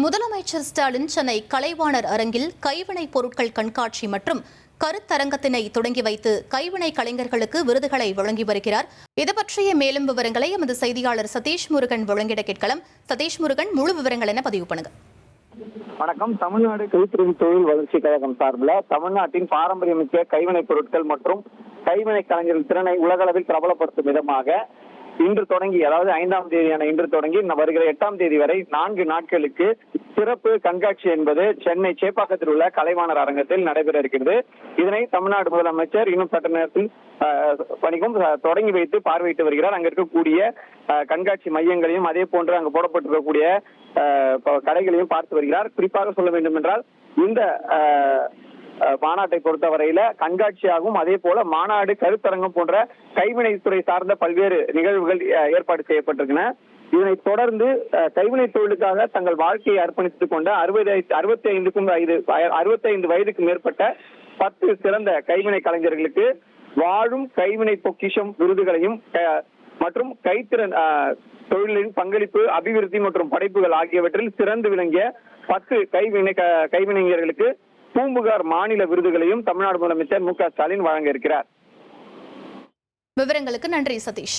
முதலமைச்சர் ஸ்டாலின் சென்னை கலைவாணர் அரங்கில் கைவினைப் பொருட்கள் கண்காட்சி மற்றும் கருத்தரங்கத்தினை தொடங்கி வைத்து கைவினை கலைஞர்களுக்கு விருதுகளை வழங்கி வருகிறார். இது பற்றிய மேலும் விவரங்களை எமது செய்தியாளர் சதீஷ் முருகன் வழங்கிட கேட்கலாம். சதீஷ் முருகன், முழு விவரங்கள் என்ன பதிவு பண்ணுங்க. வணக்கம். தமிழ்நாடு கைத்தறி தொழில் வளர்ச்சி கழகம் சார்பில் தமிழ்நாட்டின் பாரம்பரியமிக்க கைவினைப் பொருட்கள் மற்றும் கைவினை கலைஞர்கள் திறனை உலகளவில் பிரபலப்படுத்தும் விதமாக இன்று தொடங்கி, அதாவது 5ஆம் தேதியான இன்று தொடங்கி வருகிற 8ஆம் தேதி வரை 4 நாட்களுக்கு சிறப்பு கண்காட்சி என்பது சென்னை சேப்பாக்கத்தில் உள்ள கலைவாணர் அரங்கத்தில் நடைபெற இருக்கிறது. இதனை தமிழ்நாடு முதலமைச்சர் இன்னும் சட்ட நேரத்தில் பணிக்கும் தொடங்கி வைத்து பார்வையிட்டு வருகிறார். அங்க இருக்கக்கூடிய கண்காட்சி மையங்களையும் அதே போன்று அங்கு போடப்பட்டிருக்கக்கூடிய கடைகளையும் பார்த்து வருகிறார். குறிப்பாக சொல்ல வேண்டும் என்றால், இந்த மாநாட்டை பொறுத்தவரையில கண்காட்சியாகவும் அதே போல மாநாடு, கருத்தரங்கம் போன்ற கைவினைத்துறை சார்ந்த பல்வேறு நிகழ்வுகள் ஏற்பாடு செய்யப்பட்டிருக்கின்றன. இதனைத் தொடர்ந்து கைவினை தொழிலுக்காக தங்கள் வாழ்க்கையை அர்ப்பணித்துக் கொண்ட 65 வயதுக்கு மேற்பட்ட 10 சிறந்த கைவினை கலைஞர்களுக்கு வாழும் கைவினை பொக்கிஷம் விருதுகளையும் மற்றும் கைத்திறன் தொழிலின் பங்களிப்பு, அபிவிருத்தி மற்றும் படைப்புகள் ஆகியவற்றில் சிறந்து விளங்கிய 10 கைவினைஞர்களுக்கு பூம்புகார் மாநில விருதுகளையும் தமிழ்நாடு முதலமைச்சர் மு.க. ஸ்டாலின் வழங்க இருக்கிறார். விவரங்களுக்கு நன்றி சதீஷ்.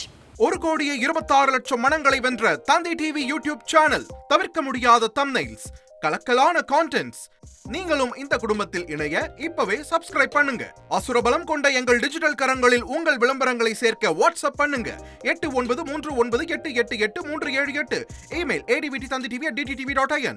1,26,00,000 மனங்களை வென்ற தந்தி டிவி யூடியூப் சேனல். தவிர்க்க முடியாத தம்ப்நெயில்ஸ், கலக்கலான கான்டென்ட்ஸ். நீங்களும் இந்த குடும்பத்தில் இணைய இப்பவே சப்ஸ்கிரைப் பண்ணுங்க. அசுரபலம் கொண்ட எங்கள் டிஜிட்டல் கரங்களில் உங்கள் விளம்பரங்களை சேர்க்க வாட்ஸ்அப் பண்ணுங்க. 8939888838. Email advttv@dttv.in.